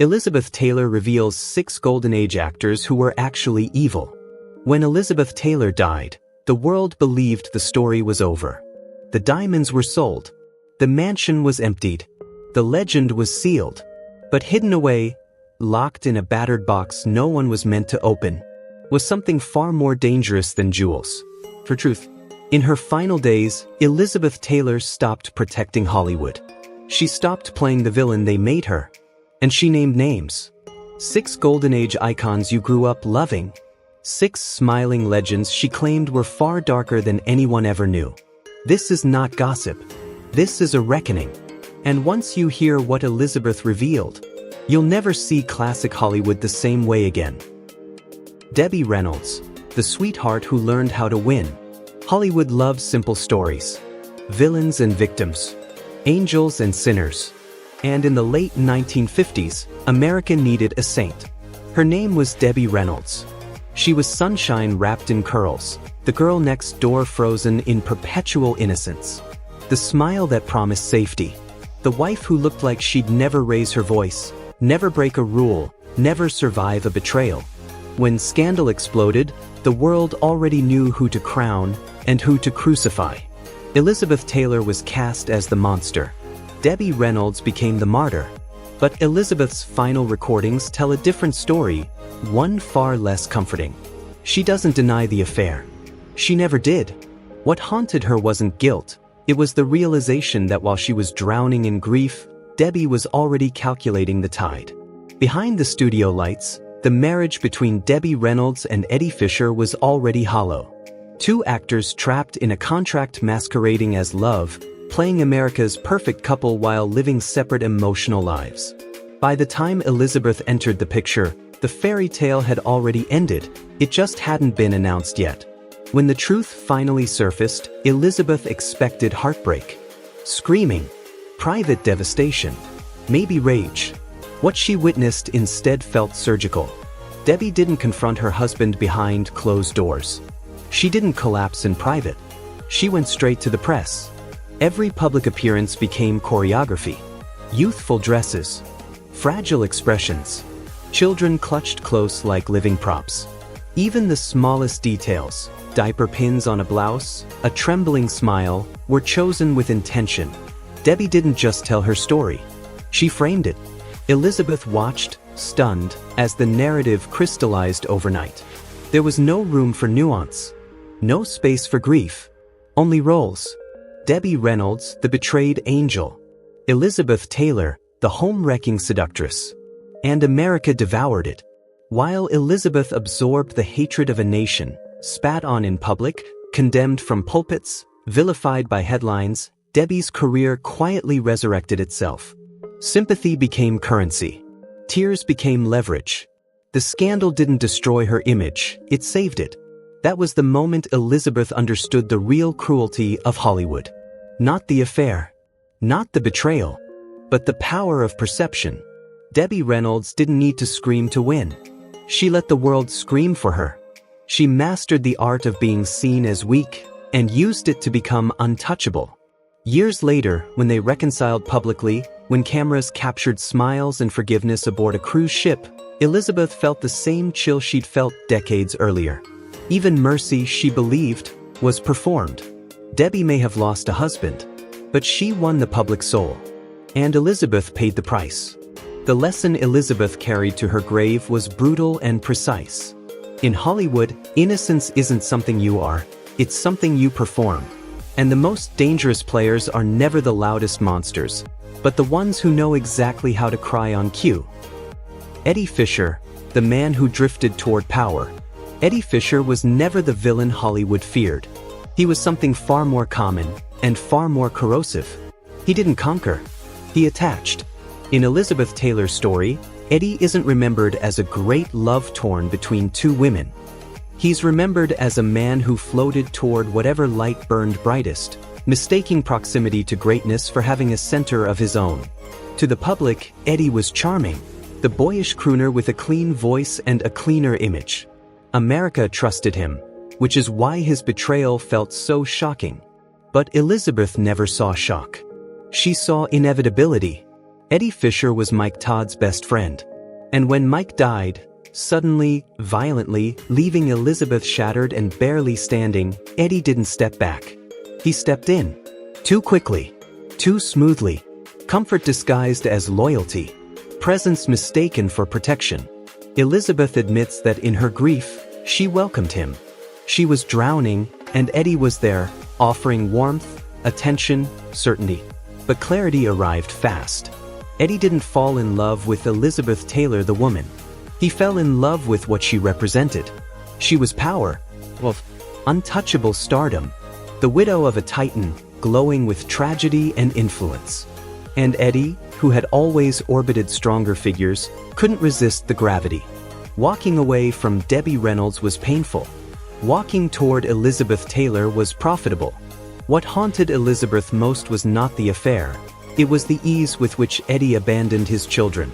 Elizabeth Taylor reveals 6 Golden Age actors who were actually evil. When Elizabeth Taylor died, the world believed the story was over. The diamonds were sold. The mansion was emptied. The legend was sealed. But hidden away, locked in a battered box no one was meant to open, was something far more dangerous than jewels. For truth, in her final days, Elizabeth Taylor stopped protecting Hollywood. She stopped playing the villain they made her. And she named names. 6 Golden Age icons you grew up loving. 6 smiling legends she claimed were far darker than anyone ever knew. This is not gossip. This is a reckoning. And once you hear what Elizabeth revealed, you'll never see classic Hollywood the same way again. Debbie Reynolds, the sweetheart who learned how to win. Hollywood loves simple stories. Villains and victims. Angels and sinners. And in the late 1950s, America needed a saint. Her name was Debbie Reynolds. She was sunshine wrapped in curls, the girl next door frozen in perpetual innocence. The smile that promised safety. The wife who looked like she'd never raise her voice, never break a rule, never survive a betrayal. When scandal exploded, the world already knew who to crown and who to crucify. Elizabeth Taylor was cast as the monster. Debbie Reynolds became the martyr. But Elizabeth's final recordings tell a different story, one far less comforting. She doesn't deny the affair. She never did. What haunted her wasn't guilt. It was the realization that while she was drowning in grief, Debbie was already calculating the tide. Behind the studio lights, the marriage between Debbie Reynolds and Eddie Fisher was already hollow. 2 actors trapped in a contract masquerading as love, playing America's perfect couple while living separate emotional lives. By the time Elizabeth entered the picture, the fairy tale had already ended, it just hadn't been announced yet. When the truth finally surfaced, Elizabeth expected heartbreak. Screaming. Private devastation. Maybe rage. What she witnessed instead felt surgical. Debbie didn't confront her husband behind closed doors. She didn't collapse in private. She went straight to the press. Every public appearance became choreography. Youthful dresses. Fragile expressions. Children clutched close like living props. Even the smallest details, diaper pins on a blouse, a trembling smile, were chosen with intention. Debbie didn't just tell her story. She framed it. Elizabeth watched, stunned, as the narrative crystallized overnight. There was no room for nuance. No space for grief. Only roles. Debbie Reynolds, the betrayed angel. Elizabeth Taylor, the home-wrecking seductress. And America devoured it. While Elizabeth absorbed the hatred of a nation, spat on in public, condemned from pulpits, vilified by headlines, Debbie's career quietly resurrected itself. Sympathy became currency. Tears became leverage. The scandal didn't destroy her image, it saved it. That was the moment Elizabeth understood the real cruelty of Hollywood. Not the affair. Not the betrayal. But the power of perception. Debbie Reynolds didn't need to scream to win. She let the world scream for her. She mastered the art of being seen as weak, and used it to become untouchable. Years later, when they reconciled publicly, when cameras captured smiles and forgiveness aboard a cruise ship, Elizabeth felt the same chill she'd felt decades earlier. Even mercy, she believed, was performed. Debbie may have lost a husband, but she won the public soul. And Elizabeth paid the price. The lesson Elizabeth carried to her grave was brutal and precise. In Hollywood, innocence isn't something you are, it's something you perform. And the most dangerous players are never the loudest monsters, but the ones who know exactly how to cry on cue. Eddie Fisher, the man who drifted toward power. Eddie Fisher was never the villain Hollywood feared. He was something far more common, and far more corrosive. He didn't conquer. He attached. In Elizabeth Taylor's story, Eddie isn't remembered as a great love torn between 2 women. He's remembered as a man who floated toward whatever light burned brightest, mistaking proximity to greatness for having a center of his own. To the public, Eddie was charming, the boyish crooner with a clean voice and a cleaner image. America trusted him, which is why his betrayal felt so shocking. But Elizabeth never saw shock. She saw inevitability. Eddie Fisher was Mike Todd's best friend. And when Mike died, suddenly, violently, leaving Elizabeth shattered and barely standing, Eddie didn't step back. He stepped in. Too quickly. Too smoothly. Comfort disguised as loyalty. Presence mistaken for protection. Elizabeth admits that in her grief, she welcomed him. She was drowning, and Eddie was there, offering warmth, attention, certainty. But clarity arrived fast. Eddie didn't fall in love with Elizabeth Taylor the woman. He fell in love with what she represented. She was power. Untouchable stardom. The widow of a titan, glowing with tragedy and influence. And Eddie, who had always orbited stronger figures, couldn't resist the gravity. Walking away from Debbie Reynolds was painful. Walking toward Elizabeth Taylor was profitable. What haunted Elizabeth most was not the affair. It was the ease with which Eddie abandoned his children.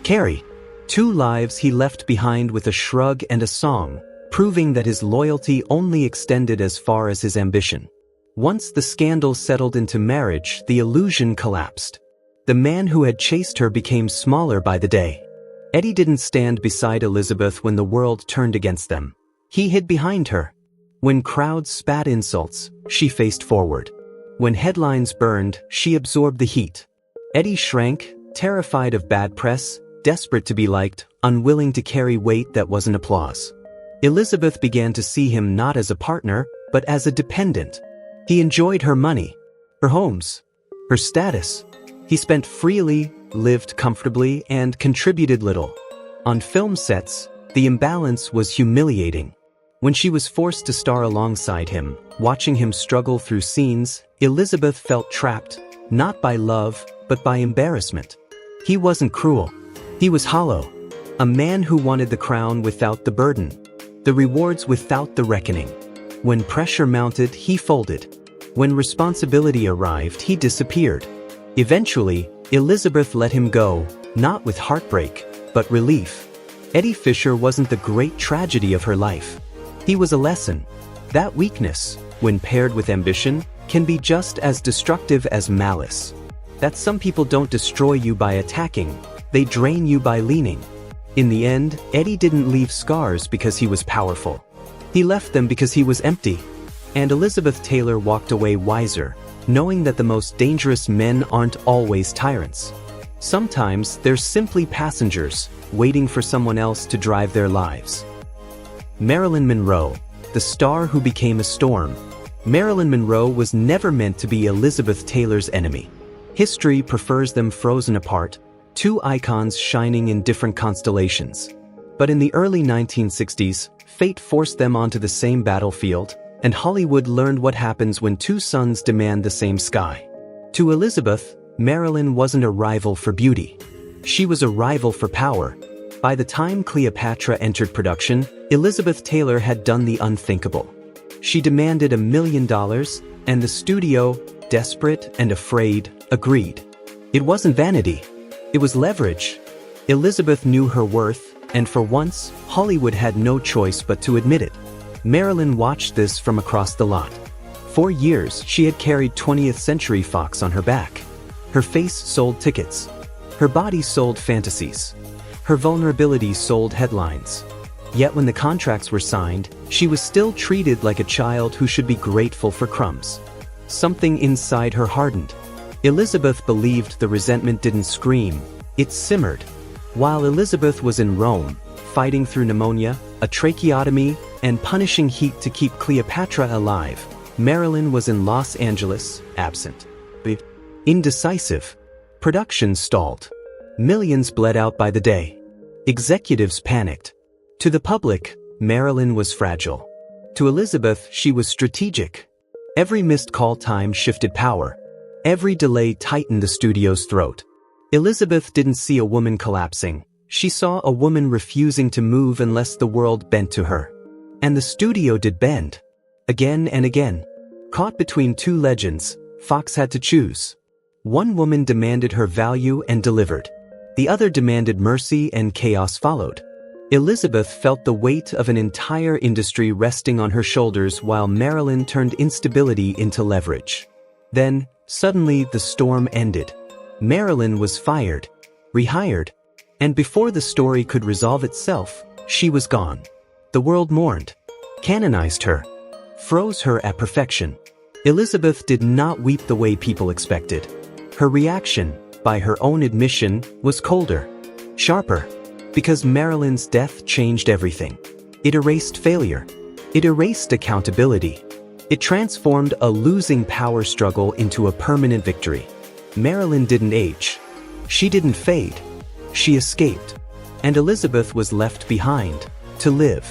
Carrie. 2 lives he left behind with a shrug and a song, proving that his loyalty only extended as far as his ambition. Once the scandal settled into marriage, the illusion collapsed. The man who had chased her became smaller by the day. Eddie didn't stand beside Elizabeth when the world turned against them. He hid behind her. When crowds spat insults, she faced forward. When headlines burned, she absorbed the heat. Eddie shrank, terrified of bad press, desperate to be liked, unwilling to carry weight that wasn't applause. Elizabeth began to see him not as a partner, but as a dependent. He enjoyed her money, her homes, her status. He spent freely, lived comfortably, and contributed little. On film sets, the imbalance was humiliating. When she was forced to star alongside him, watching him struggle through scenes, Elizabeth felt trapped, not by love, but by embarrassment. He wasn't cruel. He was hollow. A man who wanted the crown without the burden. The rewards without the reckoning. When pressure mounted, he folded. When responsibility arrived, he disappeared. Eventually, Elizabeth let him go, not with heartbreak, but relief. Eddie Fisher wasn't the great tragedy of her life. He was a lesson. That weakness, when paired with ambition, can be just as destructive as malice. That some people don't destroy you by attacking, they drain you by leaning. In the end, Eddie didn't leave scars because he was powerful. He left them because he was empty. And Elizabeth Taylor walked away wiser, knowing that the most dangerous men aren't always tyrants. Sometimes they're simply passengers, waiting for someone else to drive their lives. Marilyn Monroe, the star who became a storm. Marilyn Monroe was never meant to be Elizabeth Taylor's enemy. History prefers them frozen apart, 2 icons shining in different constellations. But in the early 1960s, fate forced them onto the same battlefield, and Hollywood learned what happens when 2 suns demand the same sky. To Elizabeth, Marilyn wasn't a rival for beauty. She was a rival for power. By the time Cleopatra entered production, Elizabeth Taylor had done the unthinkable. She demanded $1 million, and the studio, desperate and afraid, agreed. It wasn't vanity. It was leverage. Elizabeth knew her worth, and for once, Hollywood had no choice but to admit it. Marilyn watched this from across the lot. For years, she had carried 20th Century Fox on her back. Her face sold tickets. Her body sold fantasies. Her vulnerability sold headlines. Yet when the contracts were signed, she was still treated like a child who should be grateful for crumbs. Something inside her hardened. Elizabeth believed the resentment didn't scream, it simmered. While Elizabeth was in Rome, fighting through pneumonia, a tracheotomy, and punishing heat to keep Cleopatra alive, Marilyn was in Los Angeles, absent. Indecisive. Production stalled. Millions bled out by the day. Executives panicked. To the public, Marilyn was fragile. To Elizabeth, she was strategic. Every missed call time shifted power. Every delay tightened the studio's throat. Elizabeth didn't see a woman collapsing. She saw a woman refusing to move unless the world bent to her. And the studio did bend. Again and again. Caught between 2 legends, Fox had to choose. One woman demanded her value and delivered. The other demanded mercy, and chaos followed. Elizabeth felt the weight of an entire industry resting on her shoulders while Marilyn turned instability into leverage. Then, suddenly the storm ended. Marilyn was fired, rehired, and before the story could resolve itself, she was gone. The world mourned, canonized her, froze her at perfection. Elizabeth did not weep the way people expected. Her reaction, by her own admission, was colder, sharper, because Marilyn's death changed everything. It erased failure. It erased accountability. It transformed a losing power struggle into a permanent victory. Marilyn didn't age. She didn't fade. She escaped. And Elizabeth was left behind, to live,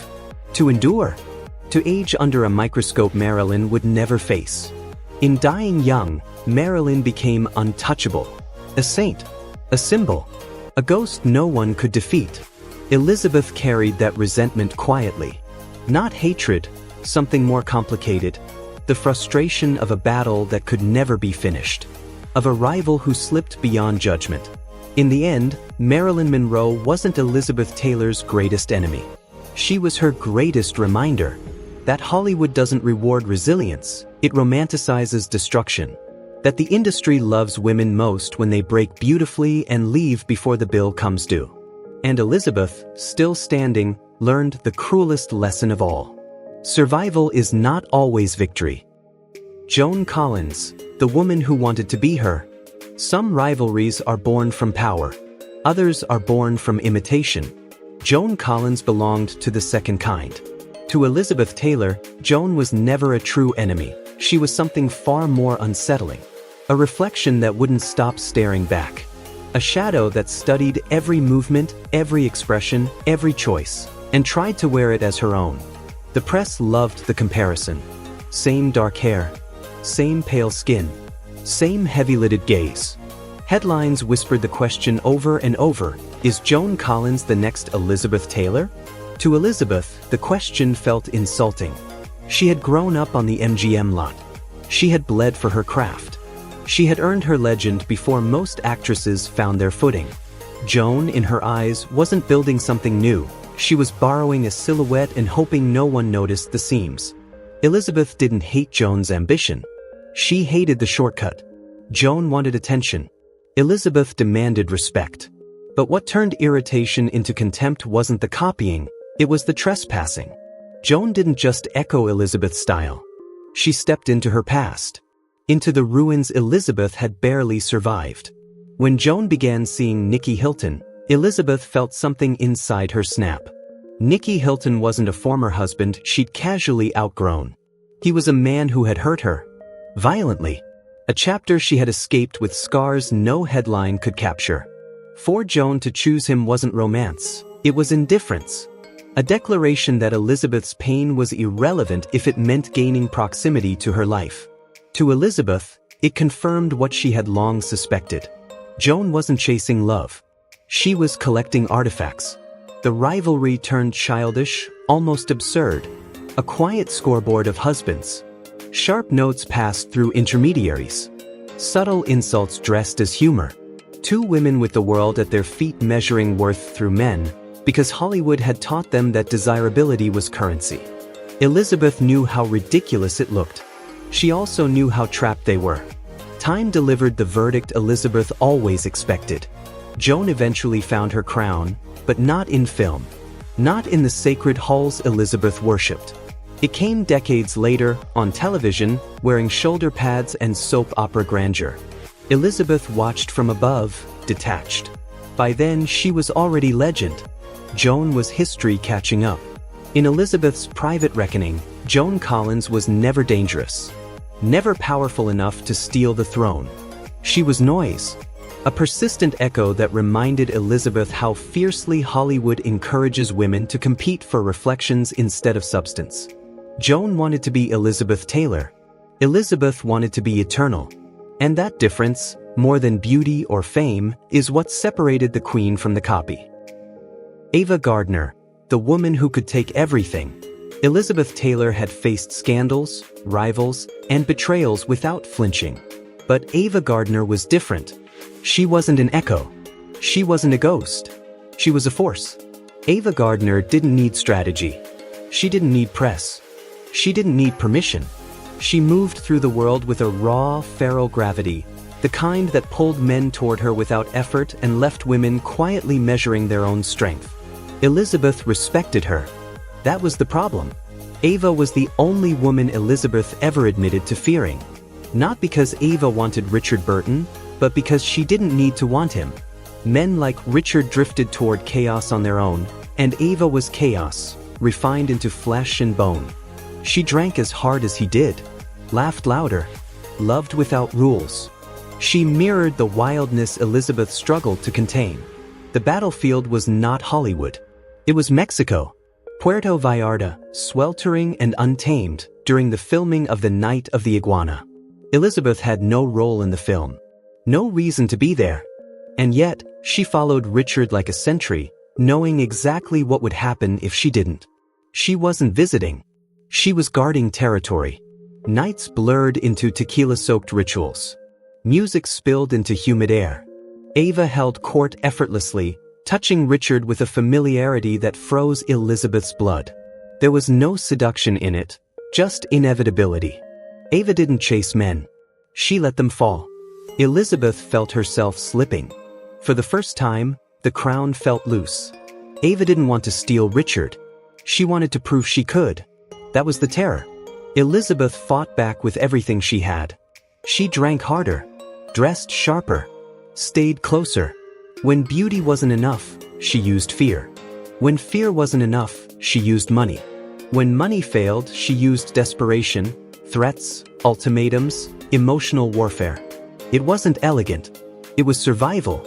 to endure, to age under a microscope Marilyn would never face. In dying young, Marilyn became untouchable, a saint, a symbol, a ghost no one could defeat. Elizabeth carried that resentment quietly. Not hatred, something more complicated. The frustration of a battle that could never be finished. Of a rival who slipped beyond judgment. In the end, Marilyn Monroe wasn't Elizabeth Taylor's greatest enemy. She was her greatest reminder that Hollywood doesn't reward resilience, it romanticizes destruction. That the industry loves women most when they break beautifully and leave before the bill comes due. And Elizabeth, still standing, learned the cruelest lesson of all. Survival is not always victory. Joan Collins, the woman who wanted to be her. Some rivalries are born from power. Others are born from imitation. Joan Collins belonged to the second kind. To Elizabeth Taylor, Joan was never a true enemy. She was something far more unsettling. A reflection that wouldn't stop staring back. A shadow that studied every movement, every expression, every choice, and tried to wear it as her own. The press loved the comparison. Same dark hair, same pale skin, same heavy-lidded gaze. Headlines whispered the question over and over, is Joan Collins the next Elizabeth Taylor? To Elizabeth, the question felt insulting. She had grown up on the MGM lot. She had bled for her craft. She had earned her legend before most actresses found their footing. Joan, in her eyes, wasn't building something new. She was borrowing a silhouette and hoping no one noticed the seams. Elizabeth didn't hate Joan's ambition. She hated the shortcut. Joan wanted attention. Elizabeth demanded respect. But what turned irritation into contempt wasn't the copying, it was the trespassing. Joan didn't just echo Elizabeth's style. She stepped into her past. Into the ruins Elizabeth had barely survived. When Joan began seeing Nicky Hilton, Elizabeth felt something inside her snap. Nicky Hilton wasn't a former husband she'd casually outgrown. He was a man who had hurt her. Violently. A chapter she had escaped with scars no headline could capture. For Joan to choose him wasn't romance. It was indifference. A declaration that Elizabeth's pain was irrelevant if it meant gaining proximity to her life. To Elizabeth, it confirmed what she had long suspected. Joan wasn't chasing love. She was collecting artifacts. The rivalry turned childish, almost absurd. A quiet scoreboard of husbands. Sharp notes passed through intermediaries. Subtle insults dressed as humor. Two women with the world at their feet measuring worth through men, because Hollywood had taught them that desirability was currency. Elizabeth knew how ridiculous it looked. She also knew how trapped they were. Time delivered the verdict Elizabeth always expected. Joan eventually found her crown, but not in film. Not in the sacred halls Elizabeth worshipped. It came decades later, on television, wearing shoulder pads and soap opera grandeur. Elizabeth watched from above, detached. By then, she was already legend. Joan was history catching up. In Elizabeth's private reckoning, Joan Collins was never dangerous. Never powerful enough to steal the throne. She was noise. A persistent echo that reminded Elizabeth how fiercely Hollywood encourages women to compete for reflections instead of substance. Joan wanted to be Elizabeth Taylor. Elizabeth wanted to be eternal. And that difference, more than beauty or fame, is what separated the queen from the copy. Ava Gardner, the woman who could take everything. Elizabeth Taylor had faced scandals, rivals, and betrayals without flinching. But Ava Gardner was different. She wasn't an echo. She wasn't a ghost. She was a force. Ava Gardner didn't need strategy. She didn't need press. She didn't need permission. She moved through the world with a raw, feral gravity, the kind that pulled men toward her without effort and left women quietly measuring their own strength. Elizabeth respected her. That was the problem. Ava was the only woman Elizabeth ever admitted to fearing. Not because Ava wanted Richard Burton, but because she didn't need to want him. Men like Richard drifted toward chaos on their own, and Ava was chaos, refined into flesh and bone. She drank as hard as he did, laughed louder, loved without rules. She mirrored the wildness Elizabeth struggled to contain. The battlefield was not Hollywood. It was Mexico. Puerto Vallarta, sweltering and untamed during the filming of The Night of the Iguana. Elizabeth had no role in the film. No reason to be there. And yet, she followed Richard like a sentry, knowing exactly what would happen if she didn't. She wasn't visiting. She was guarding territory. Nights blurred into tequila-soaked rituals. Music spilled into humid air. Ava held court effortlessly, touching Richard with a familiarity that froze Elizabeth's blood. There was no seduction in it, just inevitability. Ava didn't chase men. She let them fall. Elizabeth felt herself slipping. For the first time, the crown felt loose. Ava didn't want to steal Richard. She wanted to prove she could. That was the terror. Elizabeth fought back with everything she had. She drank harder, dressed sharper, stayed closer. When beauty wasn't enough, she used fear. When fear wasn't enough, she used money. When money failed, she used desperation, threats, ultimatums, emotional warfare. It wasn't elegant. It was survival.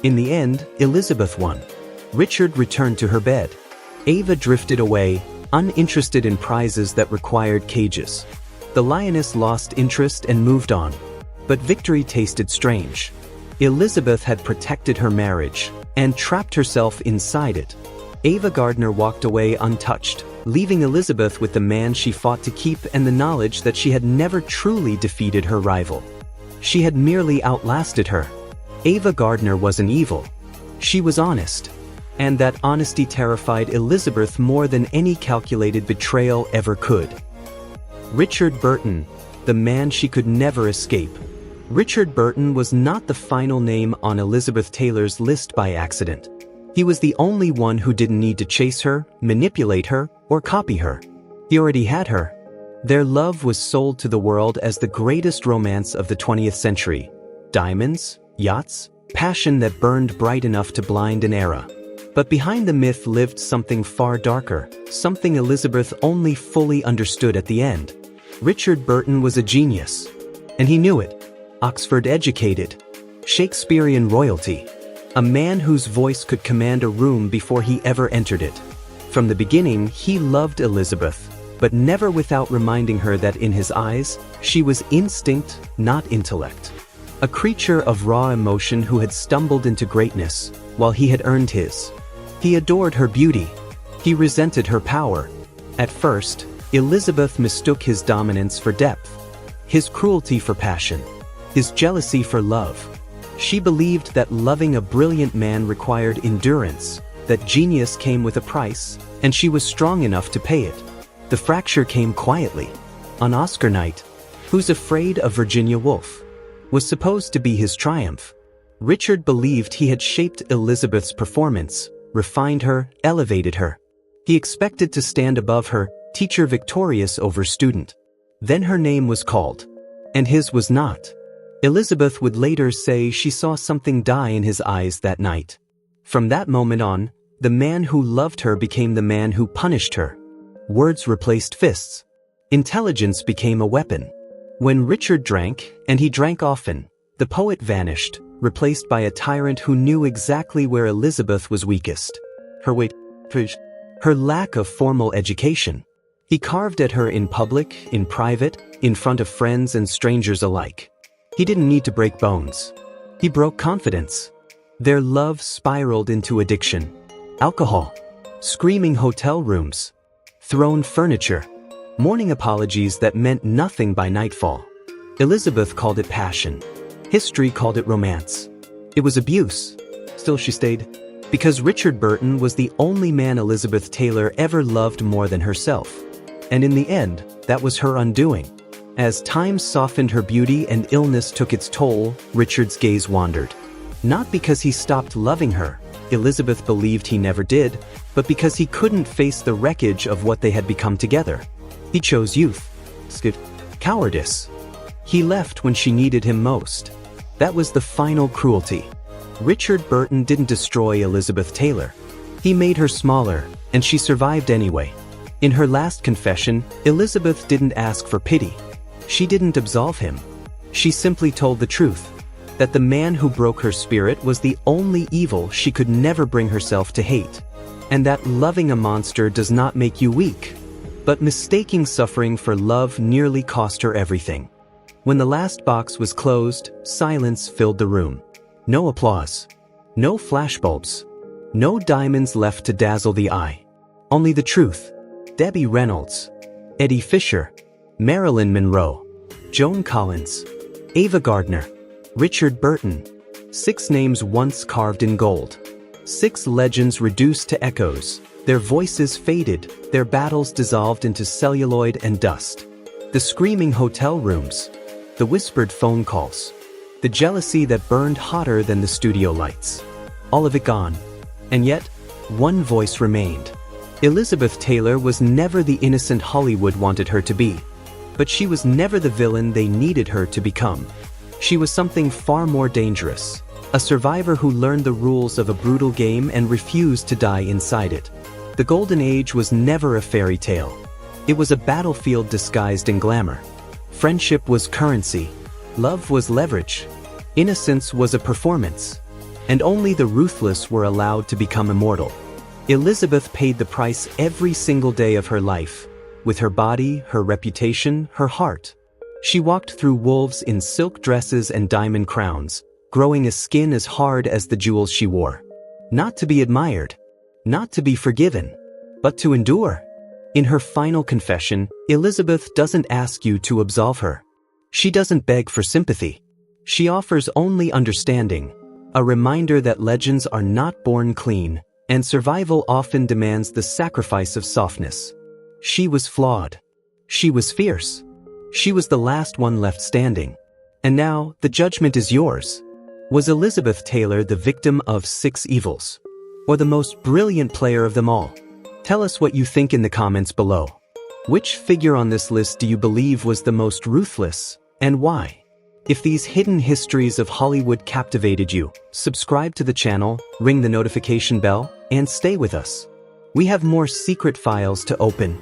In the end, Elizabeth won. Richard returned to her bed. Ava drifted away, uninterested in prizes that required cages. The lioness lost interest and moved on. But victory tasted strange. Elizabeth had protected her marriage and trapped herself inside it. Ava Gardner walked away untouched, leaving Elizabeth with the man she fought to keep and the knowledge that she had never truly defeated her rival. She had merely outlasted her. Ava Gardner wasn't evil. She was honest. And that honesty terrified Elizabeth more than any calculated betrayal ever could. Richard Burton, the man she could never escape. Richard Burton was not the final name on Elizabeth Taylor's list by accident. He was the only one who didn't need to chase her, manipulate her, or copy her. He already had her. Their love was sold to the world as the greatest romance of the 20th century. Diamonds, yachts, passion that burned bright enough to blind an era. But behind the myth lived something far darker, something Elizabeth only fully understood at the end. Richard Burton was a genius. And he knew it. Oxford educated. Shakespearean royalty. A man whose voice could command a room before he ever entered it. From the beginning, he loved Elizabeth, but never without reminding her that in his eyes, she was instinct, not intellect. A creature of raw emotion who had stumbled into greatness, while he had earned his. He adored her beauty. He resented her power. At first, Elizabeth mistook his dominance for depth, his cruelty for passion, his jealousy for love. She believed that loving a brilliant man required endurance, that genius came with a price, and she was strong enough to pay it. The fracture came quietly. On Oscar night, Who's Afraid of Virginia Woolf was supposed to be his triumph. Richard believed he had shaped Elizabeth's performance, refined her, elevated her. He expected to stand above her, teacher victorious over student. Then her name was called. And his was not. Elizabeth would later say she saw something die in his eyes that night. From that moment on, the man who loved her became the man who punished her. Words replaced fists. Intelligence became a weapon. When Richard drank, and he drank often, the poet vanished, replaced by a tyrant who knew exactly where Elizabeth was weakest. Her lack of formal education. He carved at her in public, in private, in front of friends and strangers alike. He didn't need to break bones. He broke confidence. Their love spiraled into addiction. Alcohol. Screaming hotel rooms. Thrown furniture. Morning apologies that meant nothing by nightfall. Elizabeth called it passion. History called it romance. It was abuse. Still she stayed. Because Richard Burton was the only man Elizabeth Taylor ever loved more than herself. And in the end, that was her undoing. As time softened her beauty and illness took its toll, Richard's gaze wandered. Not because he stopped loving her, Elizabeth believed he never did, but because he couldn't face the wreckage of what they had become together. He chose youth. Cowardice. He left when she needed him most. That was the final cruelty. Richard Burton didn't destroy Elizabeth Taylor. He made her smaller, and she survived anyway. In her last confession, Elizabeth didn't ask for pity. She didn't absolve him. She simply told the truth, that the man who broke her spirit was the only evil she could never bring herself to hate, and that loving a monster does not make you weak. But mistaking suffering for love nearly cost her everything. When the last box was closed, silence filled the room. No applause. No flashbulbs. No diamonds left to dazzle the eye. Only the truth. Debbie Reynolds, Eddie Fisher, Marilyn Monroe, Joan Collins, Ava Gardner, Richard Burton. 6 names once carved in gold. 6 legends reduced to echoes. Their voices faded, their battles dissolved into celluloid and dust. The screaming hotel rooms. The whispered phone calls. The jealousy that burned hotter than the studio lights. All of it gone. And yet, one voice remained. Elizabeth Taylor was never the innocent Hollywood wanted her to be. But she was never the villain they needed her to become. She was something far more dangerous. A survivor who learned the rules of a brutal game and refused to die inside it. The Golden Age was never a fairy tale. It was a battlefield disguised in glamour. Friendship was currency. Love was leverage. Innocence was a performance. And only the ruthless were allowed to become immortal. Elizabeth paid the price every single day of her life. With her body, her reputation, her heart. She walked through wolves in silk dresses and diamond crowns, growing a skin as hard as the jewels she wore. Not to be admired. Not to be forgiven. But to endure. In her final confession, Elizabeth doesn't ask you to absolve her. She doesn't beg for sympathy. She offers only understanding. A reminder that legends are not born clean, and survival often demands the sacrifice of softness. She was flawed. She was fierce. She was the last one left standing. And now, the judgment is yours. Was Elizabeth Taylor the victim of 6 evils? Or the most brilliant player of them all? Tell us what you think in the comments below. Which figure on this list do you believe was the most ruthless, and why? If these hidden histories of Hollywood captivated you, subscribe to the channel, ring the notification bell, and stay with us. We have more secret files to open,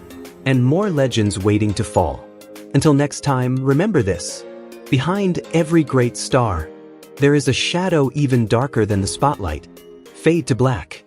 and more legends waiting to fall. Until next time, remember this. Behind every great star, there is a shadow even darker than the spotlight. Fade to black.